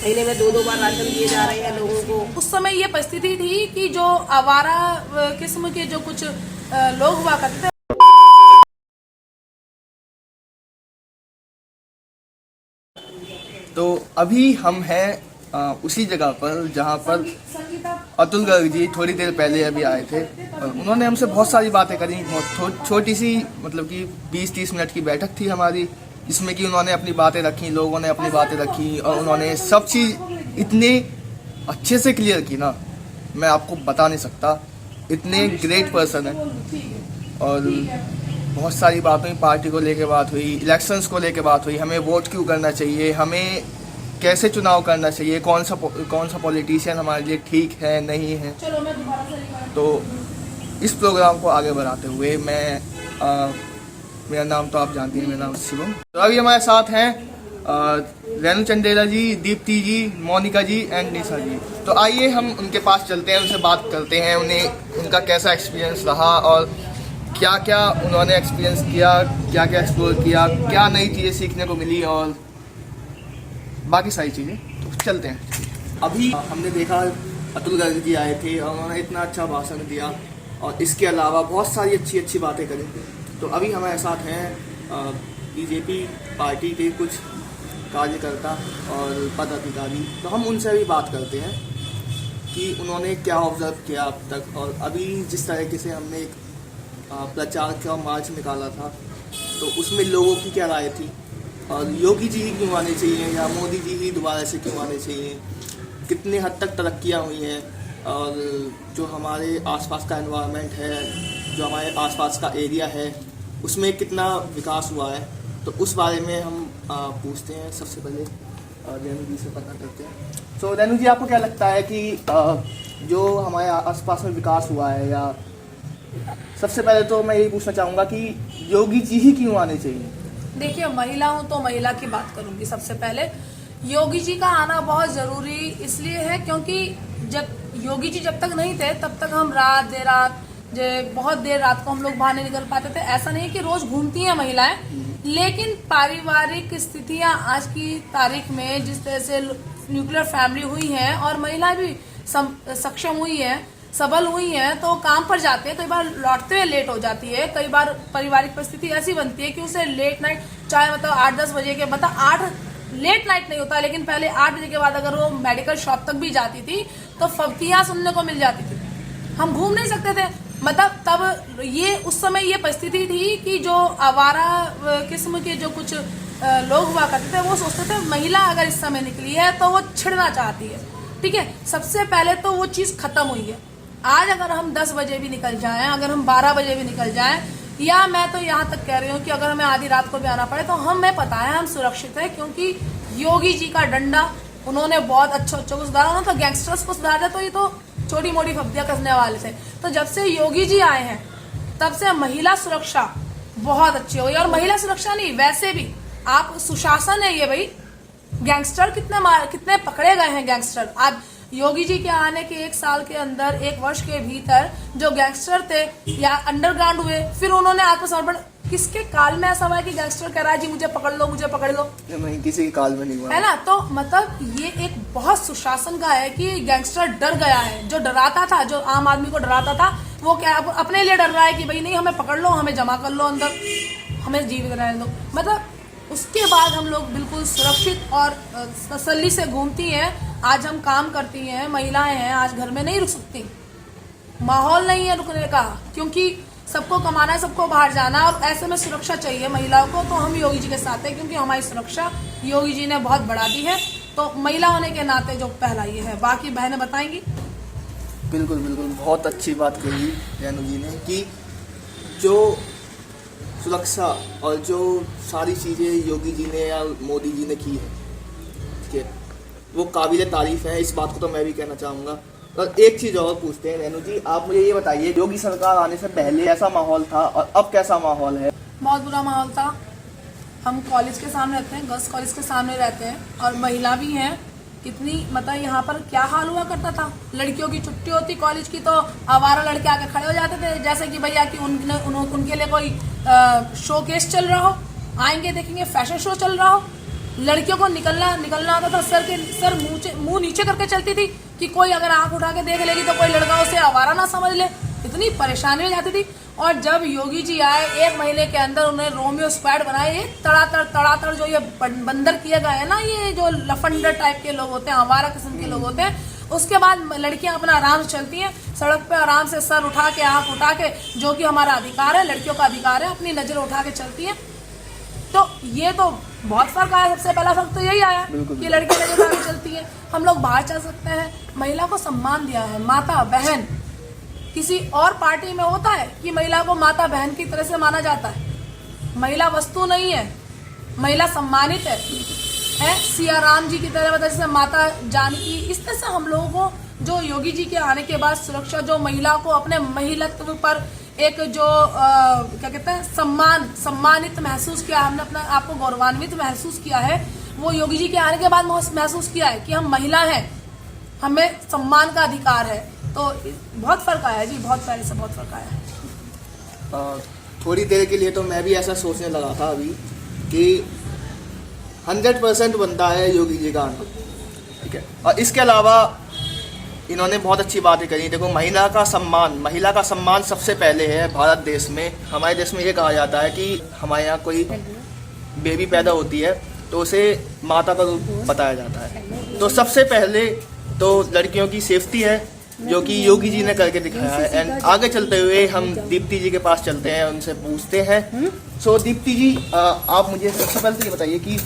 महीने में 2-2 बार राशन दिए जा रहे हैं लोगों को। उस समय ये परिस्थिति थी कि जो आवारा किस्म के जो कुछ लोग हुआ करते थे। तो अभी हम हैं उसी जगह पर जहाँ पर अतुल गर्ग जी थोड़ी देर पहले अभी आए थे और उन्होंने हमसे बहुत सारी बातें करी। बहुत छोटी सी मतलब कि 20-30 मिनट की बैठक थी हमारी, जिसमें कि उन्होंने अपनी बातें रखी, लोगों ने अपनी बातें रखी और उन्होंने सब चीज़ इतने अच्छे से क्लियर की ना, मैं आपको बता नहीं सकता। इतने ग्रेट पर्सन है। और बहुत सारी बात हुई, पार्टी को लेके बात हुई, इलेक्शंस को लेके बात हुई, हमें वोट क्यों करना चाहिए, हमें कैसे चुनाव करना चाहिए, कौन सा पॉलिटिशियन हमारे लिए ठीक है नहीं है। तो इस प्रोग्राम को आगे बढ़ाते हुए मेरा नाम तो आप जानती हैं, मेरा नाम शिवम। तो अभी हमारे साथ हैं रेणु चंदेला जी, दीप्ति जी, मोनिका जी एंड निशा जी। तो आइए हम उनके पास चलते हैं, उनसे बात करते हैं, उनका कैसा एक्सपीरियंस रहा और क्या क्या उन्होंने एक्सपीरियंस किया, क्या क्या एक्सप्लोर किया, क्या नई चीज़ें सीखने को मिली और बाकी सारी चीज़ें। तो चलते हैं। अभी हमने देखा अतुल गर्ग जी आए थे और उन्होंने इतना अच्छा भाषण दिया और इसके अलावा बहुत सारी अच्छी अच्छी बातें करी। तो अभी हमारे साथ हैं बीजेपी पार्टी के कुछ कार्यकर्ता और पदाधिकारी। तो हम उनसे भी बात करते हैं कि उन्होंने क्या ऑब्जर्व किया अब तक और अभी जिस तरीके से हमने एक प्रचार का मार्च निकाला था तो उसमें लोगों की क्या राय थी और योगी जी ही क्यों आने चाहिए या मोदी जी ही दोबारा से क्यों आने चाहिए, कितने हद तक तरक्कियाँ हुई हैं और जो हमारे आसपास का एनवायरनमेंट है, जो हमारे आसपास का एरिया है, उसमें कितना विकास हुआ है। तो उस बारे में हम पूछते हैं। सबसे पहले रेणु जी से पता करते हैं। तो रेणु जी, आपको क्या लगता है कि जो हमारे आसपास में विकास हुआ है, या सबसे पहले तो मैं यही पूछना चाहूँगा कि योगी जी ही क्यों आने चाहिए? देखिए, महिला हूँ तो महिला की बात करूंगी। सबसे पहले योगी जी का आना बहुत जरूरी इसलिए है क्योंकि जब योगी जी जब तक नहीं थे तब तक हम बहुत देर रात को हम लोग बाहर नहीं निकल पाते थे। ऐसा नहीं कि रोज घूमती हैं महिलाएं, लेकिन पारिवारिक स्थितियां आज की तारीख में जिस तरह से न्यूक्लियर फैमिली हुई है और महिलाएं भी सक्षम हुई है, सबल हुई हैं, तो काम पर जाते हैं, कई बार लौटते हुए लेट हो जाती है। कई बार पारिवारिक परिस्थिति ऐसी बनती है कि उसे लेट नाइट, चाहे मतलब 8-10 बजे के, मतलब 8 लेट नाइट नहीं होता लेकिन पहले 8 बजे के बाद अगर वो मेडिकल शॉप तक भी जाती थी तो फब्तियां सुनने को मिल जाती थी। हम घूम नहीं सकते थे। मतलब तब ये उस समय ये परिस्थिति थी कि जो आवारा किस्म के जो कुछ लोग हुआ करते थे वो सोचते थे महिला अगर इस समय निकली है तो वो छिड़ना चाहती है। ठीक है, सबसे पहले तो वो चीज खत्म हुई है। आज अगर हम 10 बजे भी निकल जाएं, अगर हम 12 बजे भी निकल जाएं, या मैं तो यहाँ तक कह रही हूँ कि अगर हमें आधी रात को भी आना पड़े तो हमें पता है हम सुरक्षित है, क्योंकि योगी जी का डंडा, उन्होंने बहुत अच्छा को सुधारा। उन्होंने तो गैंगस्टर्स को सुधारा, तो ये तो छोटी मोटी फब्तियां कसने वाले थे। तो जब से योगी जी आए हैं तब से महिला सुरक्षा बहुत अच्छी हो गई। और महिला सुरक्षा नहीं, वैसे भी आप सुशासन है ये भाई। गैंगस्टर कितने पकड़े गए हैं गैंगस्टर। आज योगी जी के आने के 1 साल के अंदर, 1 वर्ष के भीतर जो गैंगस्टर थे या अंडरग्राउंड हुए, फिर उन्होंने आत्मसमर्पण। किसके काल में ऐसा हुआ है कि गैंगस्टर कह रहा है जी मुझे पकड़ लो, मुझे पकड़ लो? नहीं, किसी के काल में नहीं हुआ है ना। तो मतलब ये एक बहुत सुशासन का है कि गैंगस्टर डर गया है। जो डराता था, जो आम आदमी को डराता था, वो क्या अपने लिए डर रहा है कि भाई नहीं, हमें पकड़ लो, हमें जमा कर लो अंदर, हमें जीवित रहने दो। मतलब उसके बाद हम लोग बिल्कुल सुरक्षित और तसल्ली से घूमती हैं। आज हम काम करती हैं, महिलाएं हैं, आज घर में नहीं रुक सकती, माहौल नहीं है रुकने का, क्योंकि सबको कमाना है, सबको बाहर जाना है और ऐसे में सुरक्षा चाहिए महिलाओं को। तो हम योगी जी के साथ हैं क्योंकि हमारी सुरक्षा योगी जी ने बहुत बढ़ा दी है। तो महिला होने के नाते जो पहला ये है, बाकी बहनें बताएंगी। बिल्कुल बिल्कुल, बहुत अच्छी बात कही रेणु जी ने कि जो सुरक्षा और जो सारी चीज़ें योगी जी ने या मोदी जी ने की है, ठीक है, वो काबिल तारीफ है। इस बात को तो मैं भी कहना चाहूँगा। और एक चीज़ और पूछते हैं रेणु जी, आप मुझे ये बताइए, योगी सरकार आने से पहले ऐसा माहौल था और अब कैसा माहौल है? बहुत बुरा माहौल था। हम कॉलेज के सामने रहते हैं, गर्ल्स कॉलेज के सामने रहते हैं और महिला भी हैं। कितनी मतलब यहाँ पर क्या हाल हुआ करता था, लड़कियों की छुट्टी होती कॉलेज की तो आवारा लड़के आके खड़े हो जाते थे, जैसे कि भैया कि उनके लिए कोई शोकेस चल रहा हो, आएंगे देखेंगे फैशन शो चल रहा हो। लड़कियों को निकलना होता था सर मुंह नीचे करके चलती थी कि कोई अगर आंख उठा के देख लेगी तो कोई लड़का उसे आवारा ना समझ ले, इतनी परेशानी हो जाती थी। और जब योगी जी आए 1 महीने के अंदर उन्हें रोमियो स्क्वाड बनाए, तड़ातड़ जो ये बंदर किए गए हैं ना, ये जो लफंडर टाइप के लोग होते हैं, आवारा किस्म के लोग होते हैं, उसके बाद लड़कियां अपना आराम से चलती हैं सड़क पे, आराम से सर उठा के आंख उठा के, जो कि हमारा अधिकार है, लड़कियों का अधिकार है, अपनी नजर उठा के चलती हैं। तो ये तो बहुत फर्क आया। सबसे पहला फर्क तो यही आया कि लड़की नजर उठा के चलती है, हम लोग बाहर चल सकते हैं, महिला को सम्मान दिया है, माता बहन। किसी और पार्टी में होता है कि महिला को माता बहन की तरह से माना जाता है? महिला वस्तु नहीं है, महिला सम्मानित है। सिया राम जी की तरह जैसे माता जानकी, इस तरह से हम लोगों को जो योगी जी के आने के बाद सुरक्षा, जो महिला को अपने महिलत्व पर एक जो क्या कहते हैं सम्मानित महसूस किया, हमने अपना आपको गौरवान्वित महसूस किया है, वो योगी जी के आने के बाद महसूस किया है कि हम महिला हैं, हमें सम्मान का अधिकार है। तो बहुत फर्क आया है जी, बहुत पहले से बहुत फर्क आया है। थोड़ी देर के लिए तो मैं भी ऐसा सोचने लगा था अभी कि 100% बनता है योगी जी का आना, ठीक है। और इसके अलावा इन्होंने बहुत अच्छी बातें करी। देखो, महिला का सम्मान सबसे पहले है भारत देश में। हमारे देश में ये कहा जाता है कि हमारे यहाँ कोई बेबी पैदा होती है तो उसे माता का रूप बताया जाता है। तो सबसे पहले तो लड़कियों की सेफ्टी है, जो कि योगी जी ने करके दिखाया है। एंड आगे चलते हुए हम दीप्ति जी के पास चलते हैं, उनसे पूछते हैं। सो दीप्ति जी, आप मुझे सबसे पहले तो ये बताइए कि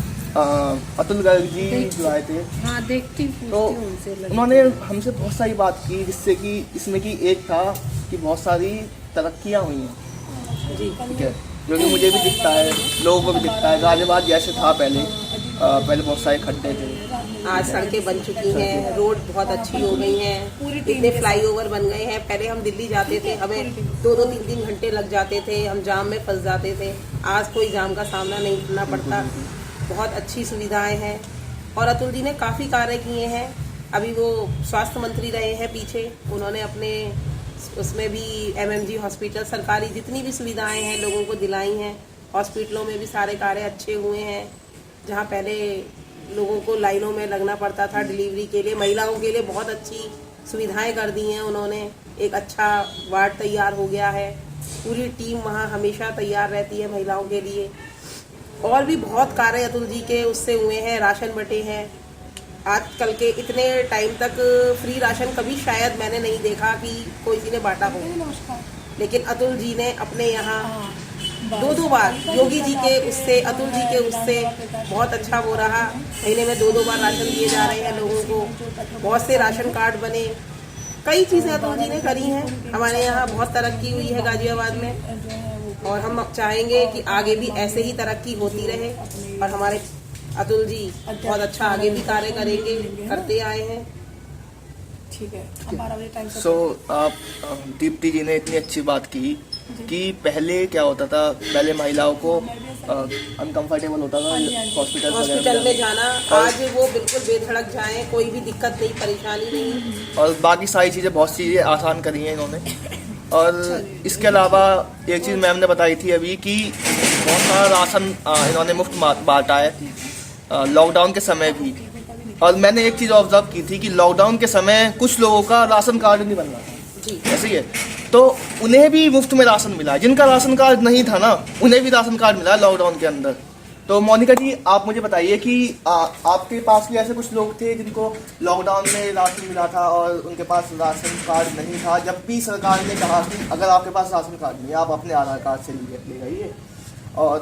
अतुल गर्ग जी जो आए थे, हाँ, देखती तो उन्होंने हमसे बहुत सारी बात की, जिससे कि इसमें कि एक था कि बहुत सारी तरक्कियाँ हुई हैं जी, ठीक है, जो कि मुझे भी दिखता है, लोगों को भी दिखता है। गाजियाबाद जैसे था पहले बहुत सारे खड्डे थे, आज सड़कें बन चुकी हैं, रोड बहुत अच्छी हो गई हैं, इतने फ्लाईओवर बन गए हैं। पहले हम दिल्ली जाते थे, हमें 2-2, 3-3 घंटे लग जाते थे, हम जाम में फंस जाते थे। आज कोई जाम का सामना नहीं करना पड़ता, बहुत अच्छी सुविधाएं हैं। और अतुल जी ने काफ़ी कार्य किए हैं। अभी वो स्वास्थ्य मंत्री रहे हैं पीछे, उन्होंने अपने उसमें भी MMG हॉस्पिटल, सरकारी जितनी भी सुविधाएं हैं लोगों को दिलाई हैं। हॉस्पिटलों में भी सारे कार्य अच्छे हुए हैं। जहाँ पहले लोगों को लाइनों में लगना पड़ता था डिलीवरी के लिए, महिलाओं के लिए बहुत अच्छी सुविधाएं कर दी हैं उन्होंने। एक अच्छा वार्ड तैयार हो गया है, पूरी टीम वहाँ हमेशा तैयार रहती है महिलाओं के लिए। और भी बहुत कार्य अतुल जी के उससे हुए हैं, राशन बटे हैं। आजकल के इतने टाइम तक फ्री राशन कभी शायद मैंने नहीं देखा कि कोई सी ने बांटा हो, लेकिन अतुल जी ने अपने यहाँ 2-2 बार योगी जी के उससे, अतुल जी के उससे बहुत अच्छा वो रहा। महीने में 2-2 बार राशन दिए जा रहे हैं लोगों को, बहुत से राशन कार्ड बने, कई चीज़ें अतुल जी ने करी हैं। हमारे यहाँ बहुत तरक्की हुई है गाजियाबाद में, और हम चाहेंगे कि आगे भी ऐसे ही तरक्की होती रहे। और हमारे अतुल जी बहुत अच्छा आगे भी कार्य करेंगे, करते आए हैं। ठीक है, हमारा भी टाइम। सो आप दीप्ति जी ने इतनी अच्छी बात की कि पहले क्या होता था, पहले महिलाओं को अनकंफर्टेबल होता था हॉस्पिटल में जाना। आज वो बिल्कुल बेधड़क जाएं, कोई भी दिक्कत नहीं, परेशानी नहीं, और बाकी सारी चीज़ें, बहुत चीज़ें आसान करी हैं इन्होंने। और इसके अलावा एक चीज़ मैम ने बताई थी अभी कि बहुत सारा राशन इन्होंने मुफ्त बांटा है लॉकडाउन के समय भी। और मैंने एक चीज़ ऑब्जर्व की थी कि लॉकडाउन के समय कुछ लोगों का राशन कार्ड नहीं बन रहा था जी, ऐसे ही है, तो उन्हें भी मुफ्त में राशन मिला। जिनका राशन कार्ड नहीं था ना, उन्हें भी राशन कार्ड मिला लॉकडाउन के अंदर। तो मोनिका जी, आप मुझे बताइए कि आपके पास भी ऐसे कुछ लोग थे जिनको लॉकडाउन में राशन मिला था और उनके पास राशन कार्ड नहीं था, जब भी सरकार ने कहा कि अगर आपके पास राशन कार्ड नहीं है आप अपने आधार कार्ड से ले जाइए, और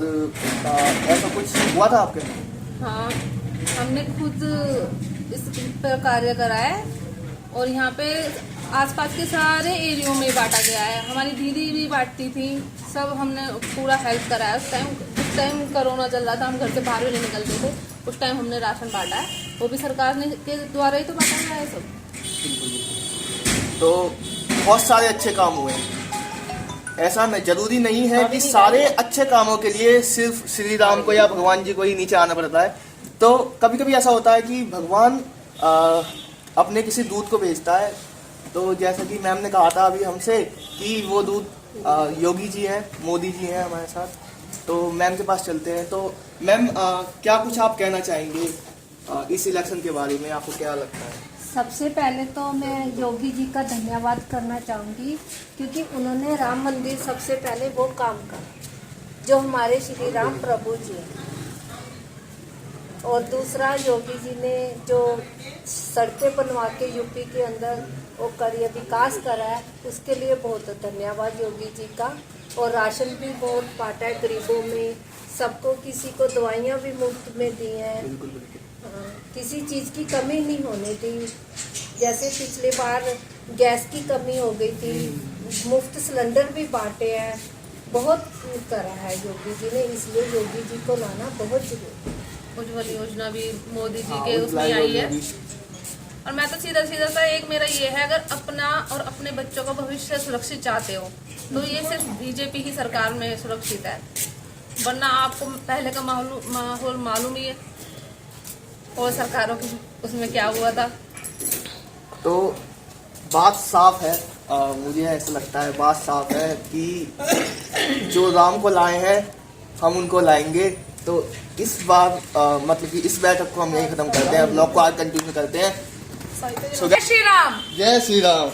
ऐसा कुछ हुआ था आपके साथ? हाँ, हमने खुद इस पर कार्य करा है, और यहाँ पे आसपास के सारे एरियो में बांटा गया है। हमारी दीदी भी बांटती थी, सब हमने पूरा हेल्प करा है। उस टाइम कोरोना चल रहा था, हम घर से बाहर भी नहीं निकलते थे, उस टाइम हमने राशन बांटा है, वो भी सरकार ने के द्वारा ही तो बांटा गया है सब। तो बहुत सारे अच्छे काम हुए हैं। ऐसा नहीं, जरूरी नहीं है कि सारे अच्छे कामों के लिए सिर्फ श्री राम को या भगवान जी को ही नीचे आना पड़ता है। तो कभी कभी ऐसा होता है कि भगवान अपने किसी दूत को भेजता है। तो जैसा कि मैम ने कहा था अभी हमसे कि वो दूत योगी जी हैं, मोदी जी हैं हमारे साथ। तो मैम के पास चलते हैं। तो मैम क्या कुछ आप कहना चाहेंगे इस इलेक्शन के बारे में, आपको क्या लगता है? सबसे पहले तो मैं योगी जी का धन्यवाद करना चाहूँगी, क्योंकि उन्होंने राम मंदिर सबसे पहले वो काम करा जो हमारे श्री राम प्रभु जी हैं। और दूसरा, योगी जी ने जो सड़कें बनवा के यूपी के अंदर वो कार्य विकास करा है, उसके लिए बहुत धन्यवाद योगी जी का। और राशन भी बहुत बांटा है गरीबों में, सबको, किसी को दवाइयाँ भी मुफ्त में दी हैं। बिल्कुल बिल्कुल। किसी चीज़ की कमी नहीं होने दी। जैसे पिछले बार गैस की कमी हो गई थी, मुफ्त सिलेंडर भी बांटे हैं, बहुत करा है योगी जी ने, इसलिए योगी जी को लाना बहुत जरूरी है। उज्ज्वल योजना भी मोदी जी हाँ, के उज्ज्वला उसमें आई है। योजना भी। और मैं तो सीधा सीधा सा एक मेरा ये है, अगर अपना और अपने बच्चों का भविष्य सुरक्षित चाहते हो तो ये सिर्फ बीजेपी की सरकार में सुरक्षित है, वरना आपको पहले का माहौल मालूम ही है और सरकारों की उसमें क्या हुआ था। तो बात साफ है, मुझे ऐसा लगता है बात साफ है कि जो राम को लाए हैं हम उनको लाएंगे। तो इस बार मतलब कि इस बैठक को हम यहीं खत्म करते हैं, ब्लॉग को आज कंटिन्यू करते हैं। जय श्री राम। जय श्री राम।